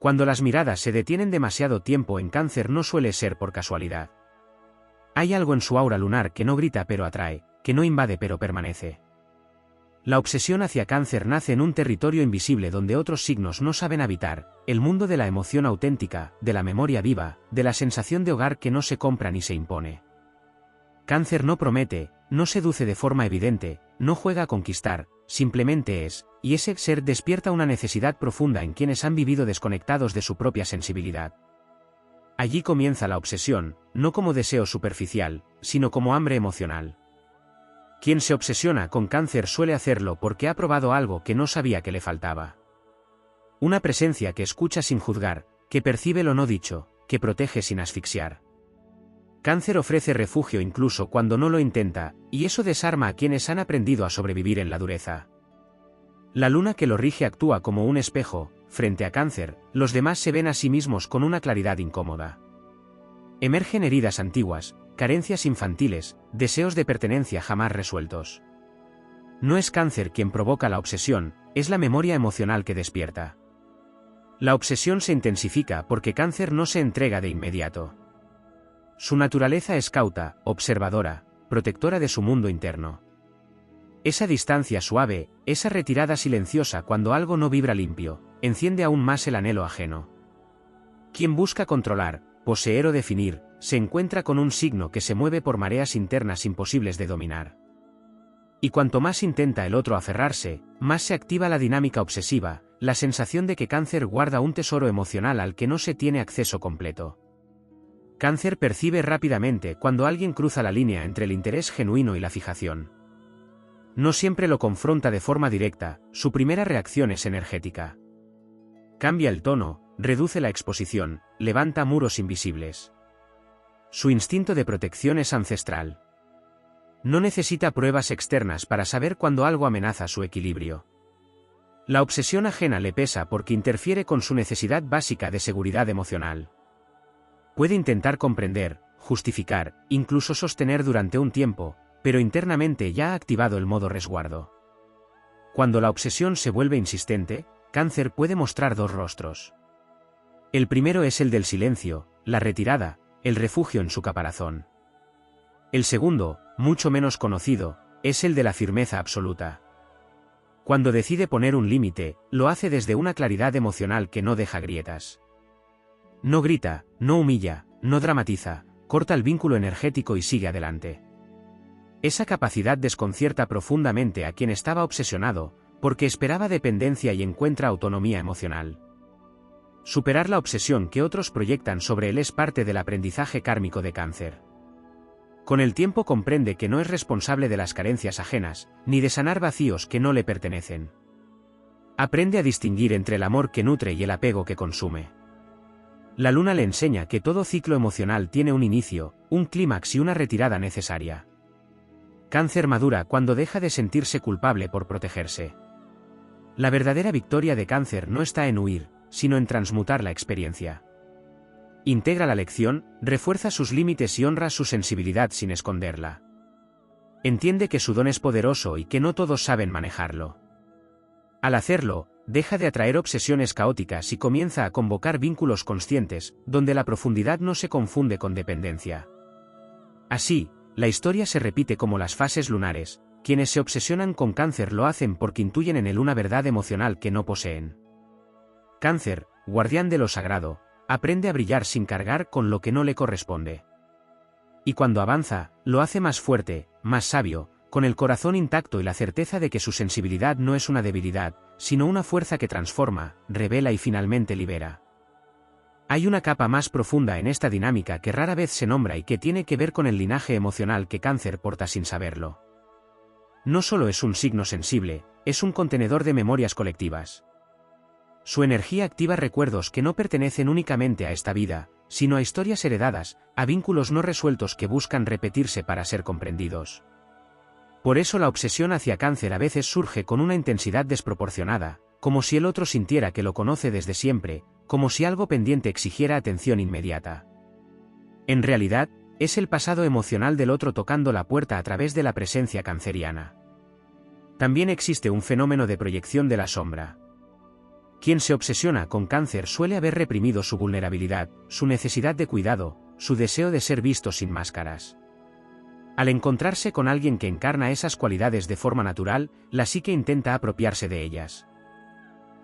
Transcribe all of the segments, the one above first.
Cuando las miradas se detienen demasiado tiempo en Cáncer no suele ser por casualidad. Hay algo en su aura lunar que no grita pero atrae, que no invade pero permanece. La obsesión hacia Cáncer nace en un territorio invisible donde otros signos no saben habitar, el mundo de la emoción auténtica, de la memoria viva, de la sensación de hogar que no se compra ni se impone. Cáncer no promete, no seduce de forma evidente, no juega a conquistar, simplemente es, y ese ser despierta una necesidad profunda en quienes han vivido desconectados de su propia sensibilidad. Allí comienza la obsesión, no como deseo superficial, sino como hambre emocional. Quien se obsesiona con Cáncer suele hacerlo porque ha probado algo que no sabía que le faltaba. Una presencia que escucha sin juzgar, que percibe lo no dicho, que protege sin asfixiar. Cáncer ofrece refugio incluso cuando no lo intenta, y eso desarma a quienes han aprendido a sobrevivir en la dureza. La luna que lo rige actúa como un espejo, frente a Cáncer, los demás se ven a sí mismos con una claridad incómoda. Emergen heridas antiguas, carencias infantiles, deseos de pertenencia jamás resueltos. No es Cáncer quien provoca la obsesión, es la memoria emocional que despierta. La obsesión se intensifica porque Cáncer no se entrega de inmediato. Su naturaleza es cauta, observadora, protectora de su mundo interno. Esa distancia suave, esa retirada silenciosa cuando algo no vibra limpio, enciende aún más el anhelo ajeno. Quien busca controlar, poseer o definir, se encuentra con un signo que se mueve por mareas internas imposibles de dominar. Y cuanto más intenta el otro aferrarse, más se activa la dinámica obsesiva, la sensación de que Cáncer guarda un tesoro emocional al que no se tiene acceso completo. Cáncer percibe rápidamente cuando alguien cruza la línea entre el interés genuino y la fijación. No siempre lo confronta de forma directa, su primera reacción es energética. Cambia el tono, reduce la exposición, levanta muros invisibles. Su instinto de protección es ancestral. No necesita pruebas externas para saber cuando algo amenaza su equilibrio. La obsesión ajena le pesa porque interfiere con su necesidad básica de seguridad emocional. Puede intentar comprender, justificar, incluso sostener durante un tiempo, pero internamente ya ha activado el modo resguardo. Cuando la obsesión se vuelve insistente, Cáncer puede mostrar dos rostros. El primero es el del silencio, la retirada, el refugio en su caparazón. El segundo, mucho menos conocido, es el de la firmeza absoluta. Cuando decide poner un límite, lo hace desde una claridad emocional que no deja grietas. No grita, no humilla, no dramatiza, corta el vínculo energético y sigue adelante. Esa capacidad desconcierta profundamente a quien estaba obsesionado, porque esperaba dependencia y encuentra autonomía emocional. Superar la obsesión que otros proyectan sobre él es parte del aprendizaje kármico de Cáncer. Con el tiempo comprende que no es responsable de las carencias ajenas, ni de sanar vacíos que no le pertenecen. Aprende a distinguir entre el amor que nutre y el apego que consume. La luna le enseña que todo ciclo emocional tiene un inicio, un clímax y una retirada necesaria. Cáncer madura cuando deja de sentirse culpable por protegerse. La verdadera victoria de Cáncer no está en huir, sino en transmutar la experiencia. Integra la lección, refuerza sus límites y honra su sensibilidad sin esconderla. Entiende que su don es poderoso y que no todos saben manejarlo. Al hacerlo, deja de atraer obsesiones caóticas y comienza a convocar vínculos conscientes, donde la profundidad no se confunde con dependencia. Así, la historia se repite como las fases lunares. Quienes se obsesionan con Cáncer lo hacen porque intuyen en él una verdad emocional que no poseen. Cáncer, guardián de lo sagrado, aprende a brillar sin cargar con lo que no le corresponde. Y cuando avanza, lo hace más fuerte, más sabio, con el corazón intacto y la certeza de que su sensibilidad no es una debilidad, sino una fuerza que transforma, revela y finalmente libera. Hay una capa más profunda en esta dinámica que rara vez se nombra y que tiene que ver con el linaje emocional que Cáncer porta sin saberlo. No solo es un signo sensible, es un contenedor de memorias colectivas. Su energía activa recuerdos que no pertenecen únicamente a esta vida, sino a historias heredadas, a vínculos no resueltos que buscan repetirse para ser comprendidos. Por eso la obsesión hacia Cáncer a veces surge con una intensidad desproporcionada, como si el otro sintiera que lo conoce desde siempre, como si algo pendiente exigiera atención inmediata. En realidad, es el pasado emocional del otro tocando la puerta a través de la presencia canceriana. También existe un fenómeno de proyección de la sombra. Quien se obsesiona con cáncer suele haber reprimido su vulnerabilidad, su necesidad de cuidado, su deseo de ser visto sin máscaras. Al encontrarse con alguien que encarna esas cualidades de forma natural, la psique intenta apropiarse de ellas.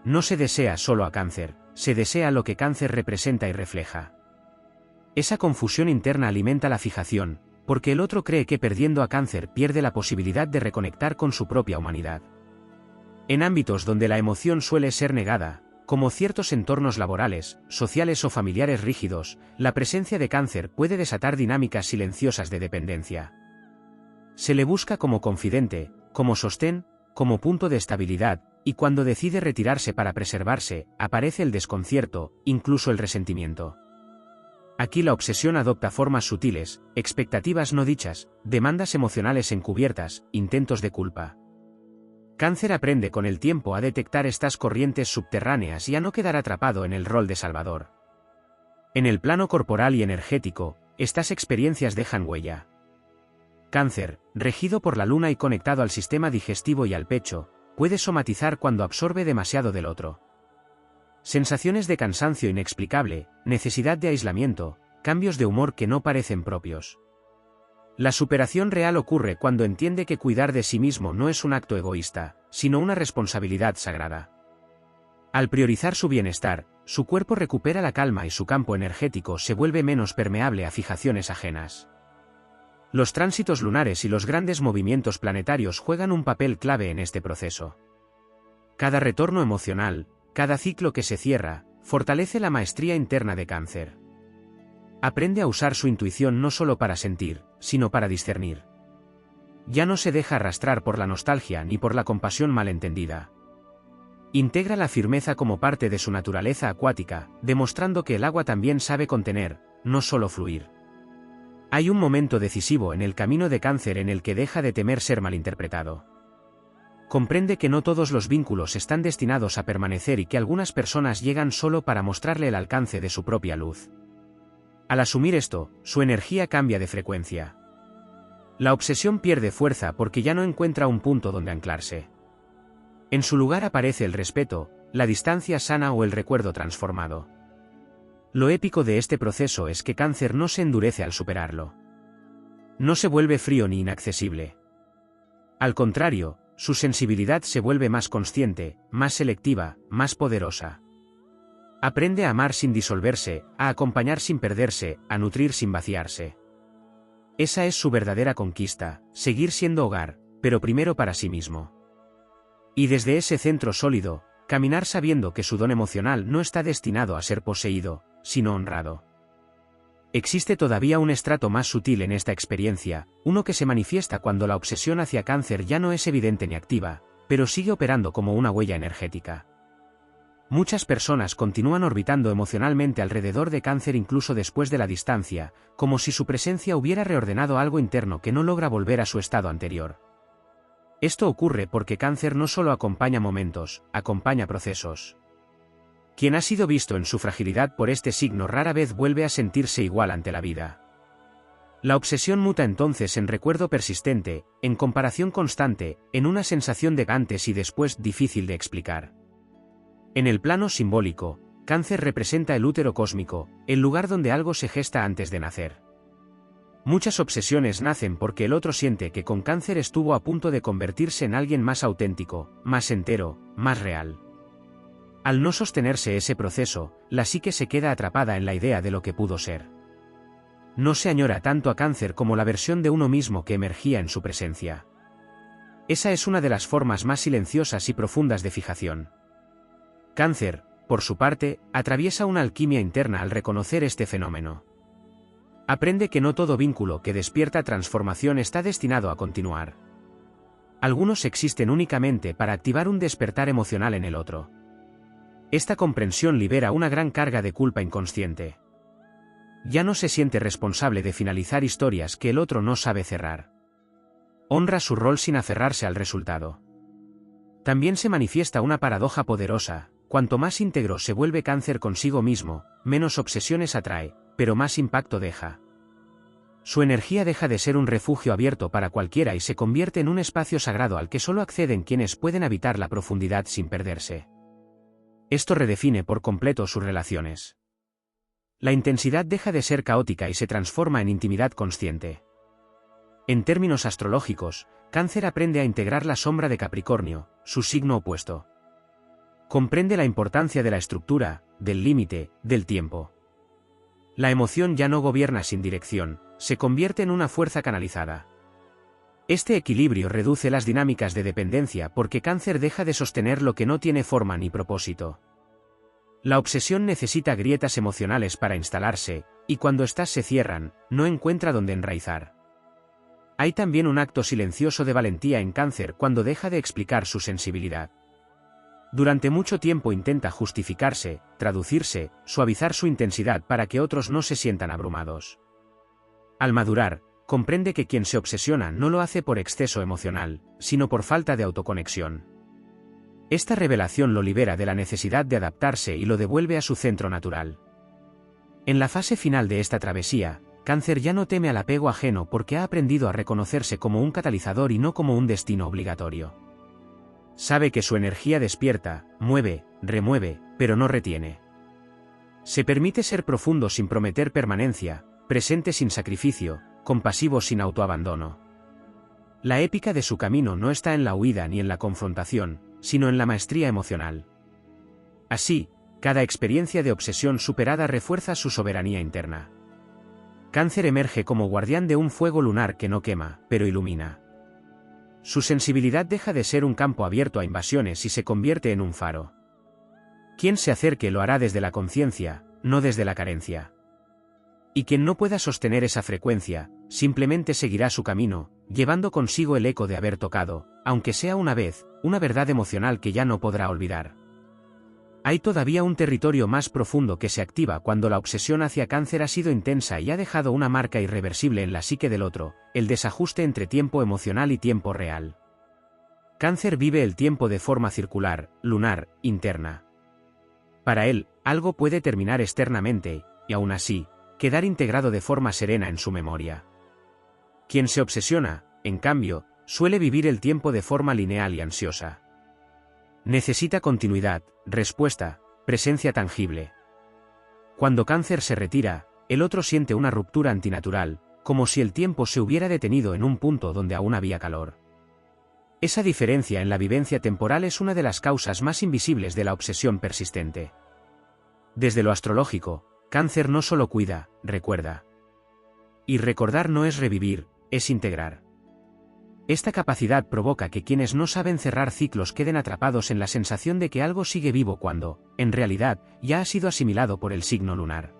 No se desea solo a cáncer, se desea lo que cáncer representa y refleja. Esa confusión interna alimenta la fijación, porque el otro cree que perdiendo a cáncer pierde la posibilidad de reconectar con su propia humanidad. En ámbitos donde la emoción suele ser negada, como ciertos entornos laborales, sociales o familiares rígidos, la presencia de cáncer puede desatar dinámicas silenciosas de dependencia. Se le busca como confidente, como sostén, como punto de estabilidad, y cuando decide retirarse para preservarse, aparece el desconcierto, incluso el resentimiento. Aquí la obsesión adopta formas sutiles, expectativas no dichas, demandas emocionales encubiertas, intentos de culpa. Cáncer aprende con el tiempo a detectar estas corrientes subterráneas y a no quedar atrapado en el rol de salvador. En el plano corporal y energético, estas experiencias dejan huella. Cáncer, regido por la luna y conectado al sistema digestivo y al pecho, puede somatizar cuando absorbe demasiado del otro. Sensaciones de cansancio inexplicable, necesidad de aislamiento, cambios de humor que no parecen propios. La superación real ocurre cuando entiende que cuidar de sí mismo no es un acto egoísta, sino una responsabilidad sagrada. Al priorizar su bienestar, su cuerpo recupera la calma y su campo energético se vuelve menos permeable a fijaciones ajenas. Los tránsitos lunares y los grandes movimientos planetarios juegan un papel clave en este proceso. Cada retorno emocional, cada ciclo que se cierra, fortalece la maestría interna de Cáncer. Aprende a usar su intuición no solo para sentir, sino para discernir. Ya no se deja arrastrar por la nostalgia ni por la compasión malentendida. Integra la firmeza como parte de su naturaleza acuática, demostrando que el agua también sabe contener, no solo fluir. Hay un momento decisivo en el camino de Cáncer en el que deja de temer ser malinterpretado. Comprende que no todos los vínculos están destinados a permanecer y que algunas personas llegan solo para mostrarle el alcance de su propia luz. Al asumir esto, su energía cambia de frecuencia. La obsesión pierde fuerza porque ya no encuentra un punto donde anclarse. En su lugar aparece el respeto, la distancia sana o el recuerdo transformado. Lo épico de este proceso es que Cáncer no se endurece al superarlo. No se vuelve frío ni inaccesible. Al contrario, su sensibilidad se vuelve más consciente, más selectiva, más poderosa. Aprende a amar sin disolverse, a acompañar sin perderse, a nutrir sin vaciarse. Esa es su verdadera conquista, seguir siendo hogar, pero primero para sí mismo. Y desde ese centro sólido, caminar sabiendo que su don emocional no está destinado a ser poseído, sino honrado. Existe todavía un estrato más sutil en esta experiencia, uno que se manifiesta cuando la obsesión hacia Cáncer ya no es evidente ni activa, pero sigue operando como una huella energética. Muchas personas continúan orbitando emocionalmente alrededor de Cáncer incluso después de la distancia, como si su presencia hubiera reordenado algo interno que no logra volver a su estado anterior. Esto ocurre porque Cáncer no solo acompaña momentos, acompaña procesos. Quien ha sido visto en su fragilidad por este signo rara vez vuelve a sentirse igual ante la vida. La obsesión muta entonces en recuerdo persistente, en comparación constante, en una sensación de antes y después difícil de explicar. En el plano simbólico, Cáncer representa el útero cósmico, el lugar donde algo se gesta antes de nacer. Muchas obsesiones nacen porque el otro siente que con Cáncer estuvo a punto de convertirse en alguien más auténtico, más entero, más real. Al no sostenerse ese proceso, la psique se queda atrapada en la idea de lo que pudo ser. No se añora tanto a Cáncer como la versión de uno mismo que emergía en su presencia. Esa es una de las formas más silenciosas y profundas de fijación. Cáncer, por su parte, atraviesa una alquimia interna al reconocer este fenómeno. Aprende que no todo vínculo que despierta transformación está destinado a continuar. Algunos existen únicamente para activar un despertar emocional en el otro. Esta comprensión libera una gran carga de culpa inconsciente. Ya no se siente responsable de finalizar historias que el otro no sabe cerrar. Honra su rol sin aferrarse al resultado. También se manifiesta una paradoja poderosa. Cuanto más íntegro se vuelve Cáncer consigo mismo, menos obsesiones atrae, pero más impacto deja. Su energía deja de ser un refugio abierto para cualquiera y se convierte en un espacio sagrado al que solo acceden quienes pueden habitar la profundidad sin perderse. Esto redefine por completo sus relaciones. La intensidad deja de ser caótica y se transforma en intimidad consciente. En términos astrológicos, Cáncer aprende a integrar la sombra de Capricornio, su signo opuesto. Comprende la importancia de la estructura, del límite, del tiempo. La emoción ya no gobierna sin dirección, se convierte en una fuerza canalizada. Este equilibrio reduce las dinámicas de dependencia porque Cáncer deja de sostener lo que no tiene forma ni propósito. La obsesión necesita grietas emocionales para instalarse, y cuando éstas se cierran, no encuentra dónde enraizar. Hay también un acto silencioso de valentía en Cáncer cuando deja de explicar su sensibilidad. Durante mucho tiempo intenta justificarse, traducirse, suavizar su intensidad para que otros no se sientan abrumados. Al madurar, comprende que quien se obsesiona no lo hace por exceso emocional, sino por falta de autoconexión. Esta revelación lo libera de la necesidad de adaptarse y lo devuelve a su centro natural. En la fase final de esta travesía, Cáncer ya no teme al apego ajeno porque ha aprendido a reconocerse como un catalizador y no como un destino obligatorio. Sabe que su energía despierta, mueve, remueve, pero no retiene. Se permite ser profundo sin prometer permanencia, presente sin sacrificio, compasivo sin autoabandono. La épica de su camino no está en la huida ni en la confrontación, sino en la maestría emocional. Así, cada experiencia de obsesión superada refuerza su soberanía interna. Cáncer emerge como guardián de un fuego lunar que no quema, pero ilumina. Su sensibilidad deja de ser un campo abierto a invasiones y se convierte en un faro. Quien se acerque lo hará desde la conciencia, no desde la carencia. Y quien no pueda sostener esa frecuencia, simplemente seguirá su camino, llevando consigo el eco de haber tocado, aunque sea una vez, una verdad emocional que ya no podrá olvidar. Hay todavía un territorio más profundo que se activa cuando la obsesión hacia Cáncer ha sido intensa y ha dejado una marca irreversible en la psique del otro, el desajuste entre tiempo emocional y tiempo real. Cáncer vive el tiempo de forma circular, lunar, interna. Para él, algo puede terminar externamente, y aún así, quedar integrado de forma serena en su memoria. Quien se obsesiona, en cambio, suele vivir el tiempo de forma lineal y ansiosa. Necesita continuidad, respuesta, presencia tangible. Cuando Cáncer se retira, el otro siente una ruptura antinatural, como si el tiempo se hubiera detenido en un punto donde aún había calor. Esa diferencia en la vivencia temporal es una de las causas más invisibles de la obsesión persistente. Desde lo astrológico, Cáncer no solo cuida, recuerda. Y recordar no es revivir, es integrar. Esta capacidad provoca que quienes no saben cerrar ciclos queden atrapados en la sensación de que algo sigue vivo cuando, en realidad, ya ha sido asimilado por el signo lunar.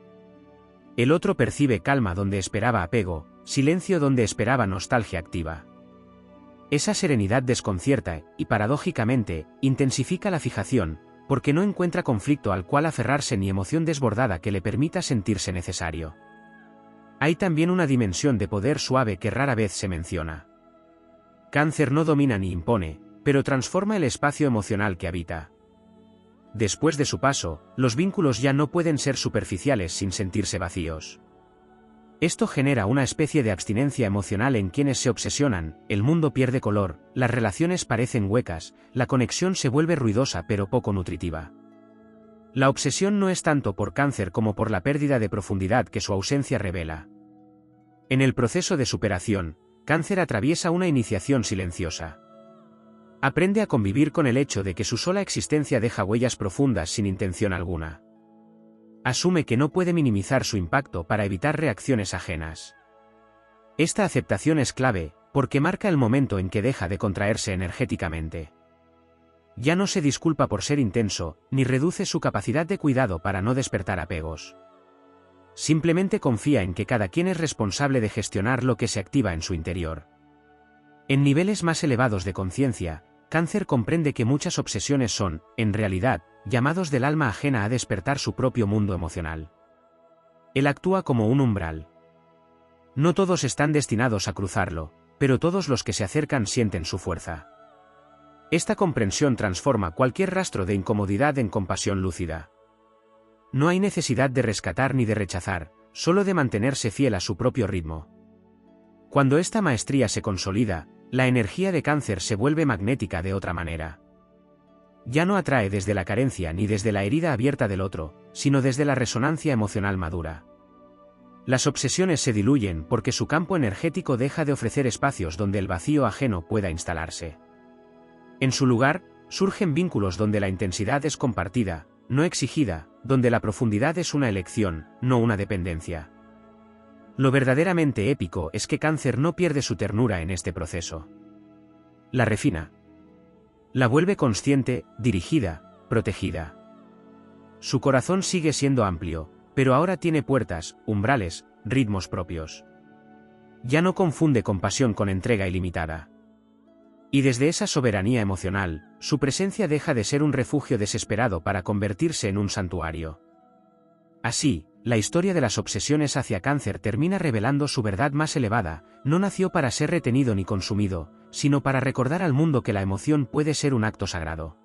El otro percibe calma donde esperaba apego, silencio donde esperaba nostalgia activa. Esa serenidad desconcierta y, paradójicamente, intensifica la fijación, porque no encuentra conflicto al cual aferrarse ni emoción desbordada que le permita sentirse necesario. Hay también una dimensión de poder suave que rara vez se menciona. Cáncer no domina ni impone, pero transforma el espacio emocional que habita. Después de su paso, los vínculos ya no pueden ser superficiales sin sentirse vacíos. Esto genera una especie de abstinencia emocional en quienes se obsesionan, el mundo pierde color, las relaciones parecen huecas, la conexión se vuelve ruidosa pero poco nutritiva. La obsesión no es tanto por Cáncer como por la pérdida de profundidad que su ausencia revela. En el proceso de superación, Cáncer atraviesa una iniciación silenciosa. Aprende a convivir con el hecho de que su sola existencia deja huellas profundas sin intención alguna. Asume que no puede minimizar su impacto para evitar reacciones ajenas. Esta aceptación es clave, porque marca el momento en que deja de contraerse energéticamente. Ya no se disculpa por ser intenso, ni reduce su capacidad de cuidado para no despertar apegos. Simplemente confía en que cada quien es responsable de gestionar lo que se activa en su interior. En niveles más elevados de conciencia, Cáncer comprende que muchas obsesiones son, en realidad, llamados del alma ajena a despertar su propio mundo emocional. Él actúa como un umbral. No todos están destinados a cruzarlo, pero todos los que se acercan sienten su fuerza. Esta comprensión transforma cualquier rastro de incomodidad en compasión lúcida. No hay necesidad de rescatar ni de rechazar, solo de mantenerse fiel a su propio ritmo. Cuando esta maestría se consolida, la energía de Cáncer se vuelve magnética de otra manera. ya no atrae desde la carencia ni desde la herida abierta del otro, sino desde la resonancia emocional madura. Las obsesiones se diluyen porque su campo energético deja de ofrecer espacios donde el vacío ajeno pueda instalarse. En su lugar, surgen vínculos donde la intensidad es compartida, no exigida, donde la profundidad es una elección, no una dependencia. Lo verdaderamente épico es que Cáncer no pierde su ternura en este proceso. La refina. La vuelve consciente, dirigida, protegida. Su corazón sigue siendo amplio, pero ahora tiene puertas, umbrales, ritmos propios. Ya no confunde compasión con entrega ilimitada. Y desde esa soberanía emocional, su presencia deja de ser un refugio desesperado para convertirse en un santuario. Así, la historia de las obsesiones hacia Cáncer termina revelando su verdad más elevada. No nació para ser retenido ni consumido, sino para recordar al mundo que la emoción puede ser un acto sagrado.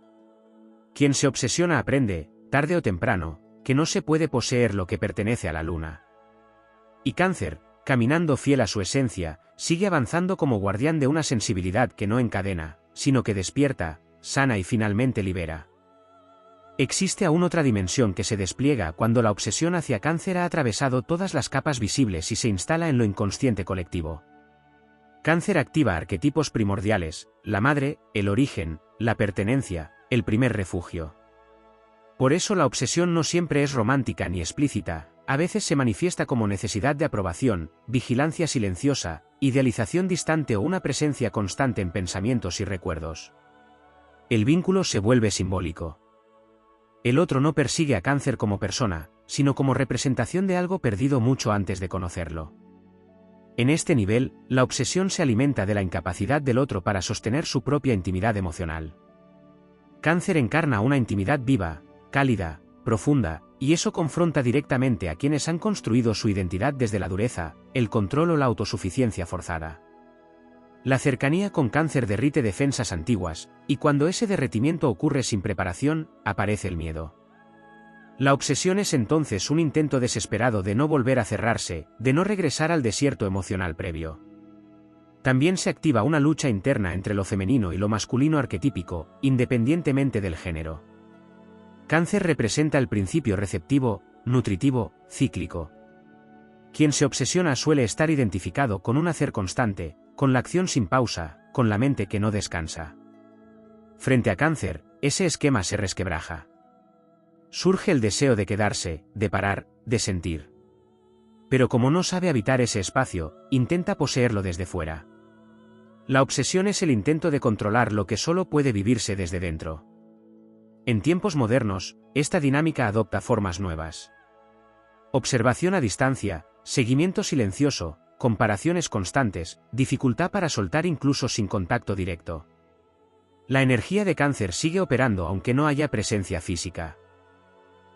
Quien se obsesiona aprende, tarde o temprano, que no se puede poseer lo que pertenece a la luna. Y Cáncer, caminando fiel a su esencia, sigue avanzando como guardián de una sensibilidad que no encadena, sino que despierta, sana y finalmente libera. Existe aún otra dimensión que se despliega cuando la obsesión hacia Cáncer ha atravesado todas las capas visibles y se instala en lo inconsciente colectivo. Cáncer activa arquetipos primordiales: la madre, el origen, la pertenencia, el primer refugio. Por eso la obsesión no siempre es romántica ni explícita, a veces se manifiesta como necesidad de aprobación, vigilancia silenciosa, idealización distante o una presencia constante en pensamientos y recuerdos. El vínculo se vuelve simbólico. El otro no persigue a Cáncer como persona, sino como representación de algo perdido mucho antes de conocerlo. En este nivel, la obsesión se alimenta de la incapacidad del otro para sostener su propia intimidad emocional. Cáncer encarna una intimidad viva, cálida, profunda, y eso confronta directamente a quienes han construido su identidad desde la dureza, el control o la autosuficiencia forzada. La cercanía con Cáncer derrite defensas antiguas, y cuando ese derretimiento ocurre sin preparación, aparece el miedo. La obsesión es entonces un intento desesperado de no volver a cerrarse, de no regresar al desierto emocional previo. También se activa una lucha interna entre lo femenino y lo masculino arquetípico, independientemente del género. Cáncer representa el principio receptivo, nutritivo, cíclico. Quien se obsesiona suele estar identificado con un hacer constante, con la acción sin pausa, con la mente que no descansa. Frente a Cáncer, ese esquema se resquebraja. Surge el deseo de quedarse, de parar, de sentir. Pero como no sabe habitar ese espacio, intenta poseerlo desde fuera. La obsesión es el intento de controlar lo que solo puede vivirse desde dentro. En tiempos modernos, esta dinámica adopta formas nuevas. Observación a distancia, seguimiento silencioso, comparaciones constantes, dificultad para soltar incluso sin contacto directo. La energía de Cáncer sigue operando aunque no haya presencia física.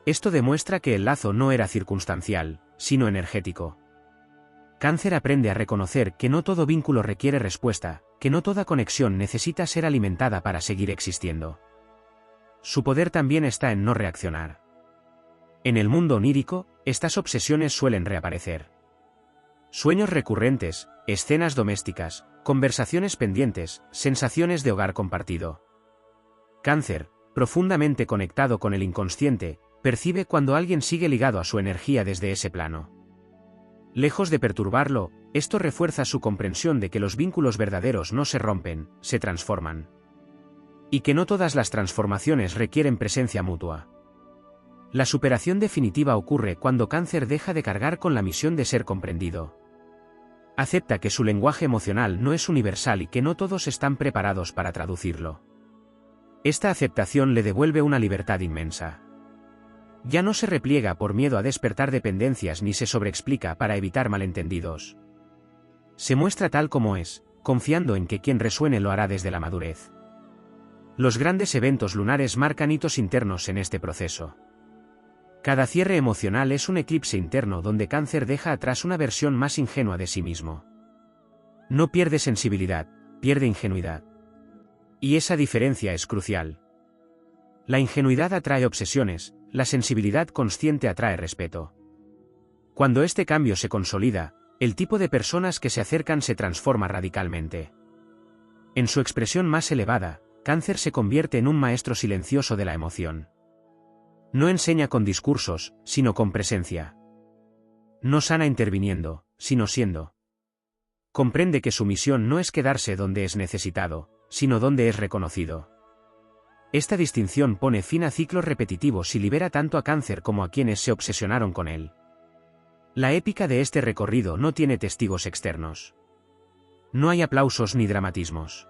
Esto demuestra que el lazo no era circunstancial, sino energético. Cáncer aprende a reconocer que no todo vínculo requiere respuesta, que no toda conexión necesita ser alimentada para seguir existiendo. Su poder también está en no reaccionar. En el mundo onírico, estas obsesiones suelen reaparecer. Sueños recurrentes, escenas domésticas, conversaciones pendientes, sensaciones de hogar compartido. Cáncer, profundamente conectado con el inconsciente, percibe cuando alguien sigue ligado a su energía desde ese plano. Lejos de perturbarlo, esto refuerza su comprensión de que los vínculos verdaderos no se rompen, se transforman. Y que no todas las transformaciones requieren presencia mutua. La superación definitiva ocurre cuando Cáncer deja de cargar con la misión de ser comprendido. Acepta que su lenguaje emocional no es universal y que no todos están preparados para traducirlo. Esta aceptación le devuelve una libertad inmensa. Ya no se repliega por miedo a despertar dependencias ni se sobreexplica para evitar malentendidos. Se muestra tal como es, confiando en que quien resuene lo hará desde la madurez. Los grandes eventos lunares marcan hitos internos en este proceso. Cada cierre emocional es un eclipse interno donde Cáncer deja atrás una versión más ingenua de sí mismo. No pierde sensibilidad, pierde ingenuidad. Y esa diferencia es crucial. La ingenuidad atrae obsesiones, la sensibilidad consciente atrae respeto. Cuando este cambio se consolida, el tipo de personas que se acercan se transforma radicalmente. En su expresión más elevada, Cáncer se convierte en un maestro silencioso de la emoción. No enseña con discursos, sino con presencia. No sana interviniendo, sino siendo. Comprende que su misión no es quedarse donde es necesitado, sino donde es reconocido. Esta distinción pone fin a ciclos repetitivos y libera tanto a Cáncer como a quienes se obsesionaron con él. La épica de este recorrido no tiene testigos externos. No hay aplausos ni dramatismos.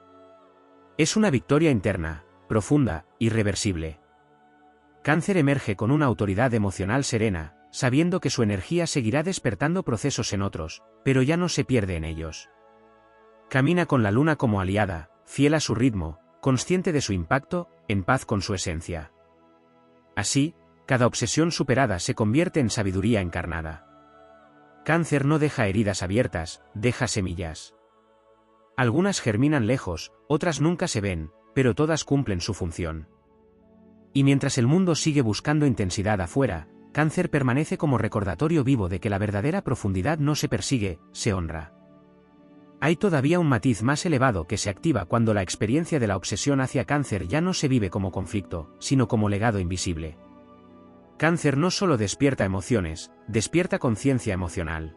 Es una victoria interna, profunda, irreversible. Cáncer emerge con una autoridad emocional serena, sabiendo que su energía seguirá despertando procesos en otros, pero ya no se pierde en ellos. Camina con la luna como aliada, fiel a su ritmo, consciente de su impacto, en paz con su esencia. Así, cada obsesión superada se convierte en sabiduría encarnada. Cáncer no deja heridas abiertas, deja semillas. Algunas germinan lejos, otras nunca se ven, pero todas cumplen su función. Y mientras el mundo sigue buscando intensidad afuera, Cáncer permanece como recordatorio vivo de que la verdadera profundidad no se persigue, se honra. Hay todavía un matiz más elevado que se activa cuando la experiencia de la obsesión hacia Cáncer ya no se vive como conflicto, sino como legado invisible. Cáncer no solo despierta emociones, despierta conciencia emocional.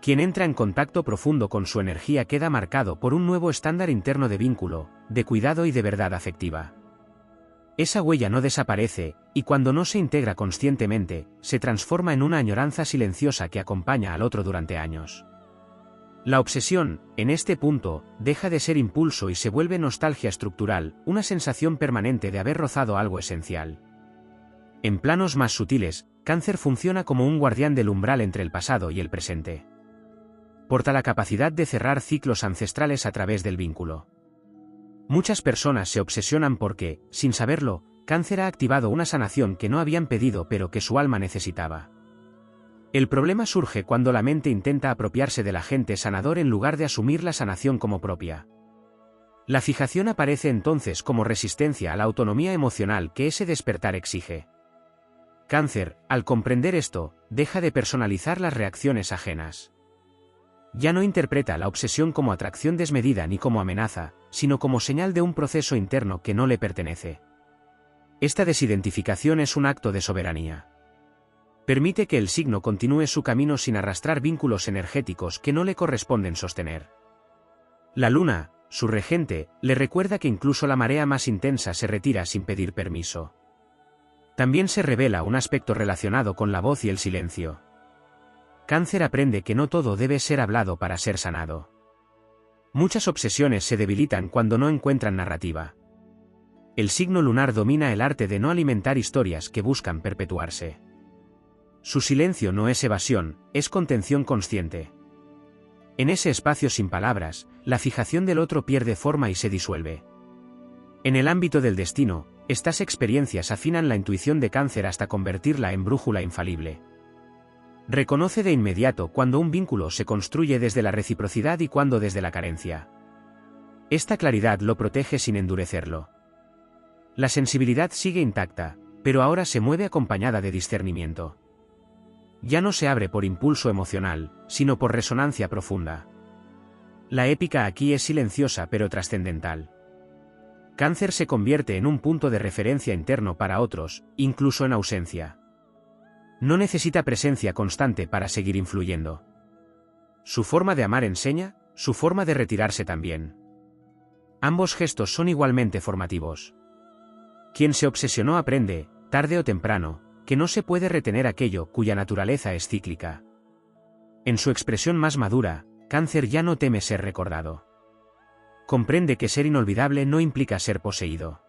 Quien entra en contacto profundo con su energía queda marcado por un nuevo estándar interno de vínculo, de cuidado y de verdad afectiva. Esa huella no desaparece, y cuando no se integra conscientemente, se transforma en una añoranza silenciosa que acompaña al otro durante años. La obsesión, en este punto, deja de ser impulso y se vuelve nostalgia estructural, una sensación permanente de haber rozado algo esencial. En planos más sutiles, Cáncer funciona como un guardián del umbral entre el pasado y el presente. Porta la capacidad de cerrar ciclos ancestrales a través del vínculo. Muchas personas se obsesionan porque, sin saberlo, Cáncer ha activado una sanación que no habían pedido pero que su alma necesitaba. El problema surge cuando la mente intenta apropiarse del agente sanador en lugar de asumir la sanación como propia. La fijación aparece entonces como resistencia a la autonomía emocional que ese despertar exige. Cáncer, al comprender esto, deja de personalizar las reacciones ajenas. Ya no interpreta la obsesión como atracción desmedida ni como amenaza, sino como señal de un proceso interno que no le pertenece. Esta desidentificación es un acto de soberanía. Permite que el signo continúe su camino sin arrastrar vínculos energéticos que no le corresponden sostener. La luna, su regente, le recuerda que incluso la marea más intensa se retira sin pedir permiso. También se revela un aspecto relacionado con la voz y el silencio. Cáncer aprende que no todo debe ser hablado para ser sanado. Muchas obsesiones se debilitan cuando no encuentran narrativa. El signo lunar domina el arte de no alimentar historias que buscan perpetuarse. Su silencio no es evasión, es contención consciente. En ese espacio sin palabras, la fijación del otro pierde forma y se disuelve. En el ámbito del destino, estas experiencias afinan la intuición de Cáncer hasta convertirla en brújula infalible. Reconoce de inmediato cuando un vínculo se construye desde la reciprocidad y cuando desde la carencia. Esta claridad lo protege sin endurecerlo. La sensibilidad sigue intacta, pero ahora se mueve acompañada de discernimiento. Ya no se abre por impulso emocional, sino por resonancia profunda. La épica aquí es silenciosa pero trascendental. Cáncer se convierte en un punto de referencia interno para otros, incluso en ausencia. No necesita presencia constante para seguir influyendo. Su forma de amar enseña, su forma de retirarse también. Ambos gestos son igualmente formativos. Quien se obsesionó aprende, tarde o temprano, que no se puede retener aquello cuya naturaleza es cíclica. En su expresión más madura, Cáncer ya no teme ser recordado. Comprende que ser inolvidable no implica ser poseído.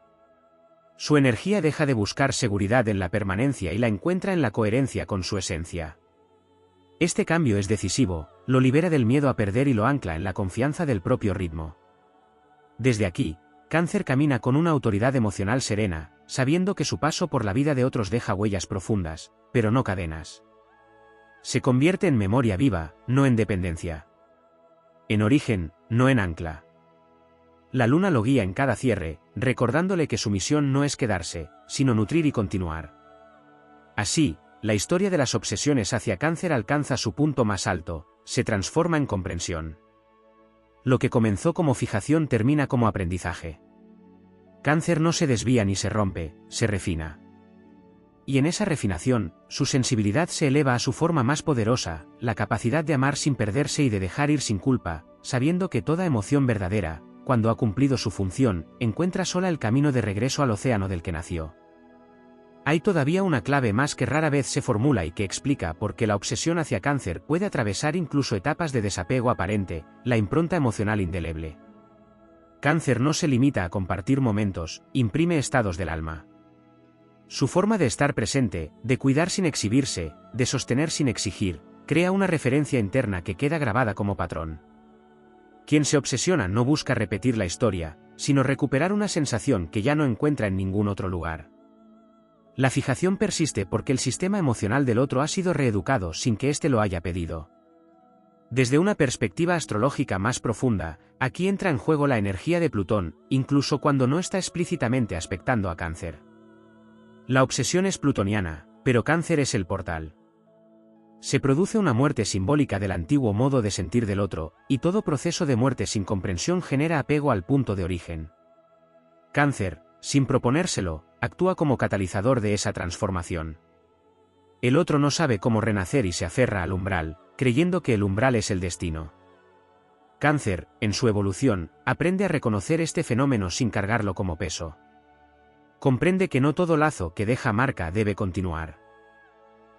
Su energía deja de buscar seguridad en la permanencia y la encuentra en la coherencia con su esencia. Este cambio es decisivo, lo libera del miedo a perder y lo ancla en la confianza del propio ritmo. Desde aquí, Cáncer camina con una autoridad emocional serena, sabiendo que su paso por la vida de otros deja huellas profundas, pero no cadenas. Se convierte en memoria viva, no en dependencia. En origen, no en ancla. La luna lo guía en cada cierre, recordándole que su misión no es quedarse, sino nutrir y continuar. Así, la historia de las obsesiones hacia Cáncer alcanza su punto más alto, se transforma en comprensión. Lo que comenzó como fijación termina como aprendizaje. Cáncer no se desvía ni se rompe, se refina. Y en esa refinación, su sensibilidad se eleva a su forma más poderosa, la capacidad de amar sin perderse y de dejar ir sin culpa, sabiendo que toda emoción verdadera, cuando ha cumplido su función, encuentra sola el camino de regreso al océano del que nació. Hay todavía una clave más que rara vez se formula y que explica por qué la obsesión hacia Cáncer puede atravesar incluso etapas de desapego aparente, la impronta emocional indeleble. Cáncer no se limita a compartir momentos, imprime estados del alma. Su forma de estar presente, de cuidar sin exhibirse, de sostener sin exigir, crea una referencia interna que queda grabada como patrón. Quien se obsesiona no busca repetir la historia, sino recuperar una sensación que ya no encuentra en ningún otro lugar. La fijación persiste porque el sistema emocional del otro ha sido reeducado sin que éste lo haya pedido. Desde una perspectiva astrológica más profunda, aquí entra en juego la energía de Plutón, incluso cuando no está explícitamente aspectando a Cáncer. La obsesión es plutoniana, pero Cáncer es el portal. Se produce una muerte simbólica del antiguo modo de sentir del otro, y todo proceso de muerte sin comprensión genera apego al punto de origen. Cáncer, sin proponérselo, actúa como catalizador de esa transformación. El otro no sabe cómo renacer y se aferra al umbral, creyendo que el umbral es el destino. Cáncer, en su evolución, aprende a reconocer este fenómeno sin cargarlo como peso. Comprende que no todo lazo que deja marca debe continuar.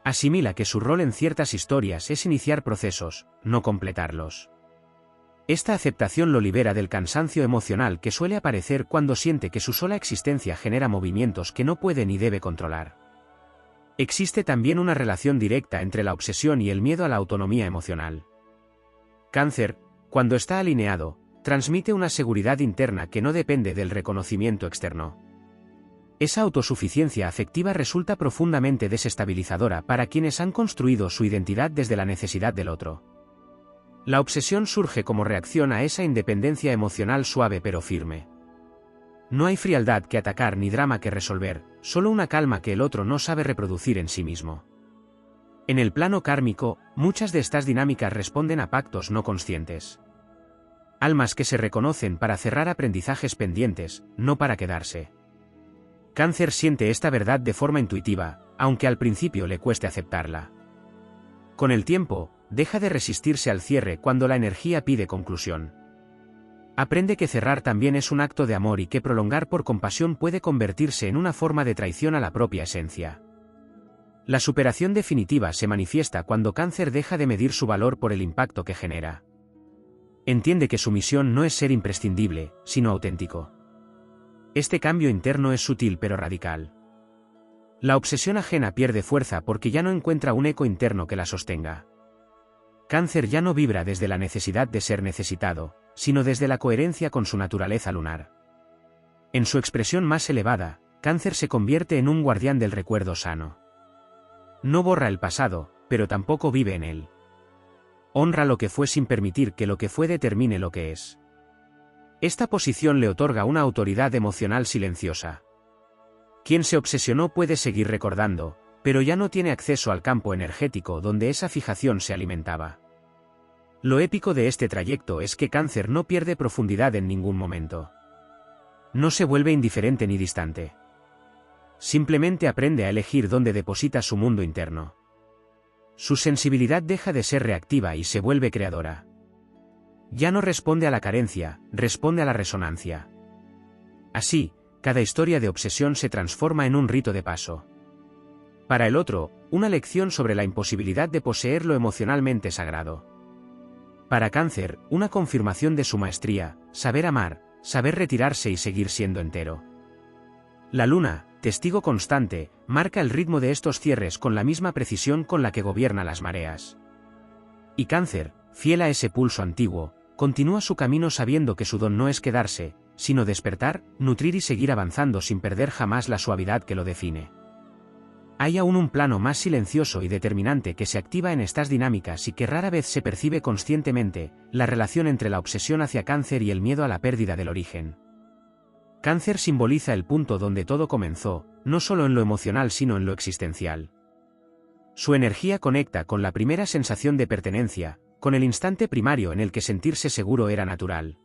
Asimila que su rol en ciertas historias es iniciar procesos, no completarlos. Esta aceptación lo libera del cansancio emocional que suele aparecer cuando siente que su sola existencia genera movimientos que no puede ni debe controlar. Existe también una relación directa entre la obsesión y el miedo a la autonomía emocional. Cáncer, cuando está alineado, transmite una seguridad interna que no depende del reconocimiento externo. Esa autosuficiencia afectiva resulta profundamente desestabilizadora para quienes han construido su identidad desde la necesidad del otro. La obsesión surge como reacción a esa independencia emocional suave pero firme. No hay frialdad que atacar ni drama que resolver, solo una calma que el otro no sabe reproducir en sí mismo. En el plano kármico, muchas de estas dinámicas responden a pactos no conscientes. Almas que se reconocen para cerrar aprendizajes pendientes, no para quedarse. Cáncer siente esta verdad de forma intuitiva, aunque al principio le cueste aceptarla. Con el tiempo, deja de resistirse al cierre cuando la energía pide conclusión. Aprende que cerrar también es un acto de amor y que prolongar por compasión puede convertirse en una forma de traición a la propia esencia. La superación definitiva se manifiesta cuando Cáncer deja de medir su valor por el impacto que genera. Entiende que su misión no es ser imprescindible, sino auténtico. Este cambio interno es sutil pero radical. La obsesión ajena pierde fuerza porque ya no encuentra un eco interno que la sostenga. Cáncer ya no vibra desde la necesidad de ser necesitado, sino desde la coherencia con su naturaleza lunar. En su expresión más elevada, Cáncer se convierte en un guardián del recuerdo sano. No borra el pasado, pero tampoco vive en él. Honra lo que fue sin permitir que lo que fue determine lo que es. Esta posición le otorga una autoridad emocional silenciosa. Quien se obsesionó puede seguir recordando, pero ya no tiene acceso al campo energético donde esa fijación se alimentaba. Lo épico de este trayecto es que Cáncer no pierde profundidad en ningún momento. No se vuelve indiferente ni distante. Simplemente aprende a elegir dónde deposita su mundo interno. Su sensibilidad deja de ser reactiva y se vuelve creadora. Ya no responde a la carencia, responde a la resonancia. Así, cada historia de obsesión se transforma en un rito de paso. Para el otro, una lección sobre la imposibilidad de poseer lo emocionalmente sagrado. Para Cáncer, una confirmación de su maestría, saber amar, saber retirarse y seguir siendo entero. La luna, testigo constante, marca el ritmo de estos cierres con la misma precisión con la que gobierna las mareas. Y Cáncer, fiel a ese pulso antiguo, continúa su camino sabiendo que su don no es quedarse, sino despertar, nutrir y seguir avanzando sin perder jamás la suavidad que lo define. Hay aún un plano más silencioso y determinante que se activa en estas dinámicas y que rara vez se percibe conscientemente, la relación entre la obsesión hacia Cáncer y el miedo a la pérdida del origen. Cáncer simboliza el punto donde todo comenzó, no solo en lo emocional sino en lo existencial. Su energía conecta con la primera sensación de pertenencia, con el instante primario en el que sentirse seguro era natural.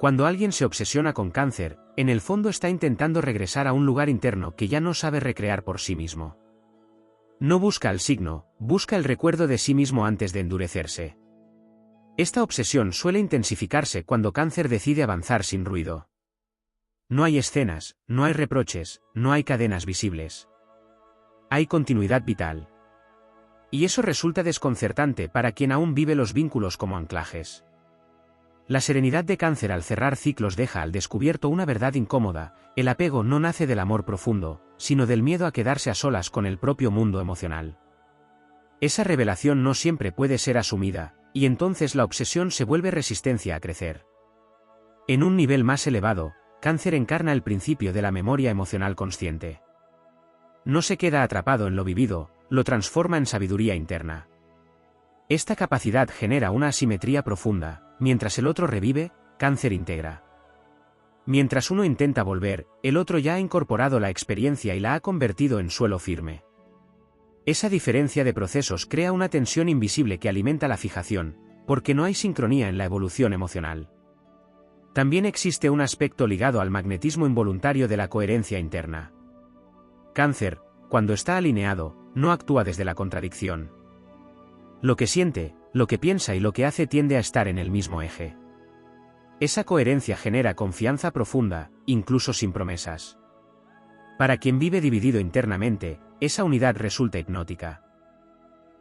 Cuando alguien se obsesiona con cáncer, en el fondo está intentando regresar a un lugar interno que ya no sabe recrear por sí mismo. No busca el signo, busca el recuerdo de sí mismo antes de endurecerse. Esta obsesión suele intensificarse cuando cáncer decide avanzar sin ruido. No hay escenas, no hay reproches, no hay cadenas visibles. Hay continuidad vital. Y eso resulta desconcertante para quien aún vive los vínculos como anclajes. La serenidad de cáncer al cerrar ciclos deja al descubierto una verdad incómoda: el apego no nace del amor profundo, sino del miedo a quedarse a solas con el propio mundo emocional. Esa revelación no siempre puede ser asumida, y entonces la obsesión se vuelve resistencia a crecer. En un nivel más elevado, cáncer encarna el principio de la memoria emocional consciente. No se queda atrapado en lo vivido, lo transforma en sabiduría interna. Esta capacidad genera una asimetría profunda: mientras el otro revive, cáncer integra. Mientras uno intenta volver, el otro ya ha incorporado la experiencia y la ha convertido en suelo firme. Esa diferencia de procesos crea una tensión invisible que alimenta la fijación, porque no hay sincronía en la evolución emocional. También existe un aspecto ligado al magnetismo involuntario de la coherencia interna. Cáncer, cuando está alineado, no actúa desde la contradicción. Lo que siente, lo que piensa y lo que hace tiende a estar en el mismo eje. Esa coherencia genera confianza profunda, incluso sin promesas. Para quien vive dividido internamente, esa unidad resulta hipnótica.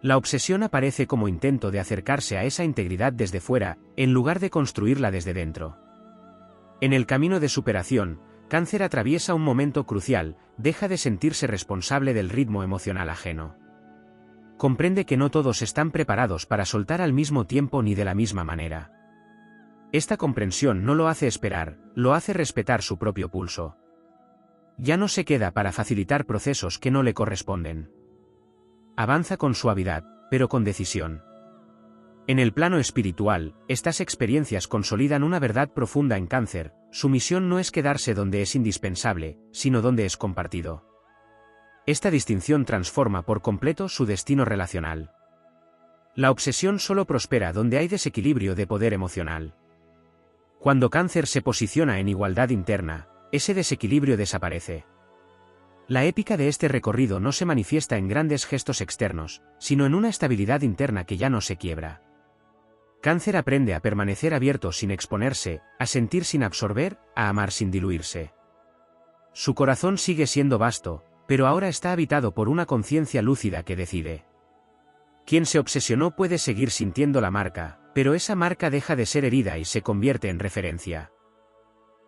La obsesión aparece como intento de acercarse a esa integridad desde fuera, en lugar de construirla desde dentro. En el camino de superación, cáncer atraviesa un momento crucial: deja de sentirse responsable del ritmo emocional ajeno. Comprende que no todos están preparados para soltar al mismo tiempo ni de la misma manera. Esta comprensión no lo hace esperar, lo hace respetar su propio pulso. Ya no se queda para facilitar procesos que no le corresponden. Avanza con suavidad, pero con decisión. En el plano espiritual, estas experiencias consolidan una verdad profunda en cáncer: su misión no es quedarse donde es indispensable, sino donde es compartido. Esta distinción transforma por completo su destino relacional. La obsesión solo prospera donde hay desequilibrio de poder emocional. Cuando cáncer se posiciona en igualdad interna, ese desequilibrio desaparece. La épica de este recorrido no se manifiesta en grandes gestos externos, sino en una estabilidad interna que ya no se quiebra. Cáncer aprende a permanecer abierto sin exponerse, a sentir sin absorber, a amar sin diluirse. Su corazón sigue siendo vasto, pero ahora está habitado por una conciencia lúcida que decide. Quien se obsesionó puede seguir sintiendo la marca, pero esa marca deja de ser herida y se convierte en referencia.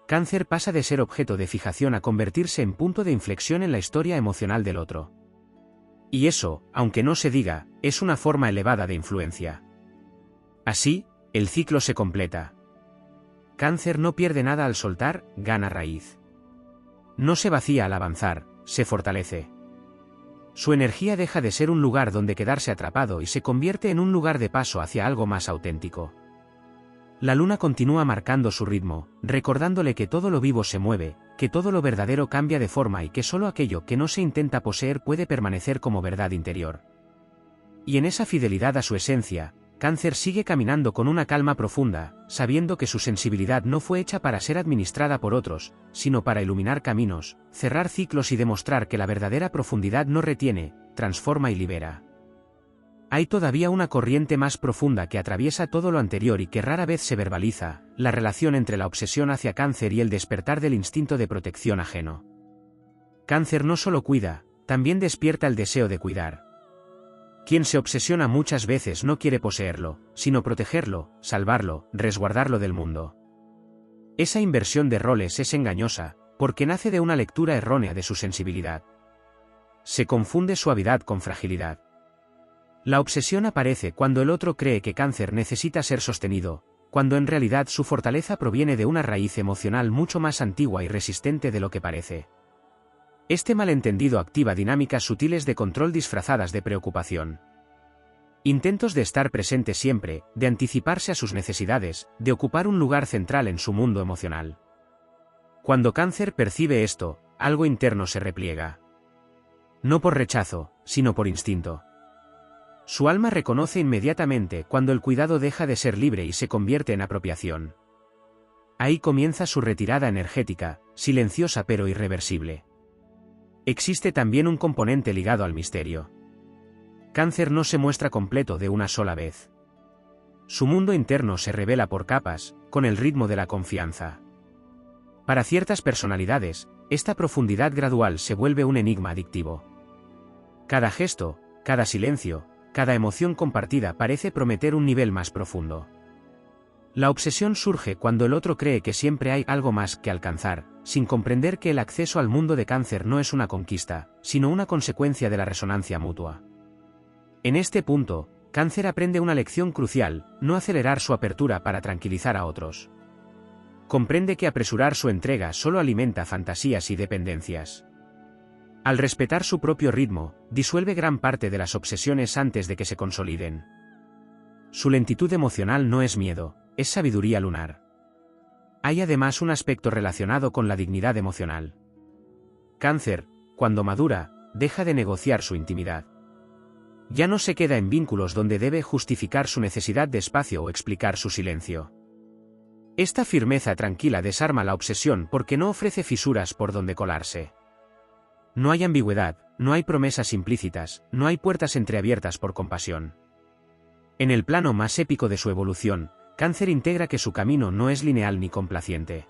Cáncer pasa de ser objeto de fijación a convertirse en punto de inflexión en la historia emocional del otro. Y eso, aunque no se diga, es una forma elevada de influencia. Así, el ciclo se completa. Cáncer no pierde nada al soltar, gana raíz. No se vacía al avanzar, se fortalece. Su energía deja de ser un lugar donde quedarse atrapado y se convierte en un lugar de paso hacia algo más auténtico. La luna continúa marcando su ritmo, recordándole que todo lo vivo se mueve, que todo lo verdadero cambia de forma y que solo aquello que no se intenta poseer puede permanecer como verdad interior. Y en esa fidelidad a su esencia, Cáncer sigue caminando con una calma profunda, sabiendo que su sensibilidad no fue hecha para ser administrada por otros, sino para iluminar caminos, cerrar ciclos y demostrar que la verdadera profundidad no retiene, transforma y libera. Hay todavía una corriente más profunda que atraviesa todo lo anterior y que rara vez se verbaliza: la relación entre la obsesión hacia Cáncer y el despertar del instinto de protección ajeno. Cáncer no solo cuida, también despierta el deseo de cuidar. Quien se obsesiona muchas veces no quiere poseerlo, sino protegerlo, salvarlo, resguardarlo del mundo. Esa inversión de roles es engañosa, porque nace de una lectura errónea de su sensibilidad. Se confunde suavidad con fragilidad. La obsesión aparece cuando el otro cree que Cáncer necesita ser sostenido, cuando en realidad su fortaleza proviene de una raíz emocional mucho más antigua y resistente de lo que parece. Este malentendido activa dinámicas sutiles de control disfrazadas de preocupación. Intentos de estar presente siempre, de anticiparse a sus necesidades, de ocupar un lugar central en su mundo emocional. Cuando Cáncer percibe esto, algo interno se repliega. No por rechazo, sino por instinto. Su alma reconoce inmediatamente cuando el cuidado deja de ser libre y se convierte en apropiación. Ahí comienza su retirada energética, silenciosa pero irreversible. Existe también un componente ligado al misterio. Cáncer no se muestra completo de una sola vez. Su mundo interno se revela por capas, con el ritmo de la confianza. Para ciertas personalidades, esta profundidad gradual se vuelve un enigma adictivo. Cada gesto, cada silencio, cada emoción compartida parece prometer un nivel más profundo. La obsesión surge cuando el otro cree que siempre hay algo más que alcanzar, sin comprender que el acceso al mundo de Cáncer no es una conquista, sino una consecuencia de la resonancia mutua. En este punto, Cáncer aprende una lección crucial: no acelerar su apertura para tranquilizar a otros. Comprende que apresurar su entrega solo alimenta fantasías y dependencias. Al respetar su propio ritmo, disuelve gran parte de las obsesiones antes de que se consoliden. Su lentitud emocional no es miedo, es sabiduría lunar. Hay además un aspecto relacionado con la dignidad emocional. Cáncer, cuando madura, deja de negociar su intimidad. Ya no se queda en vínculos donde debe justificar su necesidad de espacio o explicar su silencio. Esta firmeza tranquila desarma la obsesión porque no ofrece fisuras por donde colarse. No hay ambigüedad, no hay promesas implícitas, no hay puertas entreabiertas por compasión. En el plano más épico de su evolución, Cáncer integra que su camino no es lineal ni complaciente.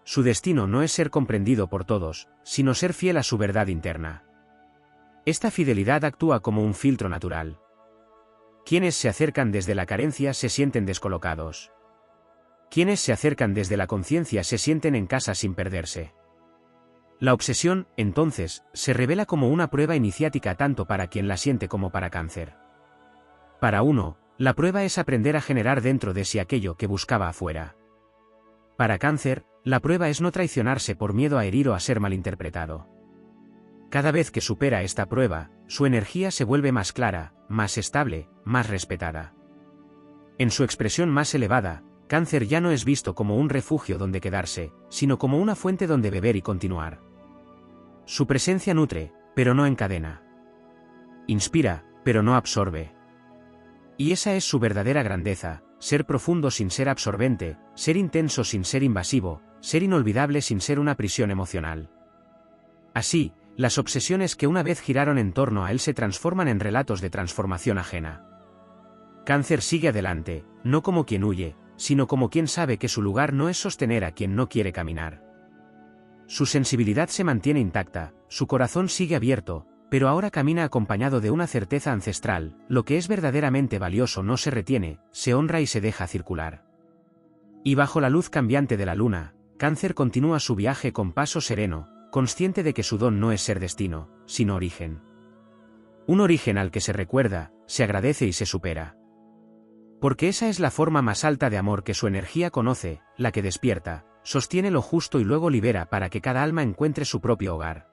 Su destino no es ser comprendido por todos, sino ser fiel a su verdad interna. Esta fidelidad actúa como un filtro natural. Quienes se acercan desde la carencia se sienten descolocados. Quienes se acercan desde la conciencia se sienten en casa sin perderse. La obsesión, entonces, se revela como una prueba iniciática tanto para quien la siente como para Cáncer. Para uno, la prueba es aprender a generar dentro de sí aquello que buscaba afuera. Para Cáncer, la prueba es no traicionarse por miedo a herir o a ser malinterpretado. Cada vez que supera esta prueba, su energía se vuelve más clara, más estable, más respetada. En su expresión más elevada, Cáncer ya no es visto como un refugio donde quedarse, sino como una fuente donde beber y continuar. Su presencia nutre, pero no encadena. Inspira, pero no absorbe. Y esa es su verdadera grandeza: ser profundo sin ser absorbente, ser intenso sin ser invasivo, ser inolvidable sin ser una prisión emocional. Así, las obsesiones que una vez giraron en torno a él se transforman en relatos de transformación ajena. Cáncer sigue adelante, no como quien huye, sino como quien sabe que su lugar no es sostener a quien no quiere caminar. Su sensibilidad se mantiene intacta, su corazón sigue abierto, pero ahora camina acompañado de una certeza ancestral: lo que es verdaderamente valioso no se retiene, se honra y se deja circular. Y bajo la luz cambiante de la luna, Cáncer continúa su viaje con paso sereno, consciente de que su don no es ser destino, sino origen. Un origen al que se recuerda, se agradece y se supera. Porque esa es la forma más alta de amor que su energía conoce, la que despierta, sostiene lo justo y luego libera para que cada alma encuentre su propio hogar.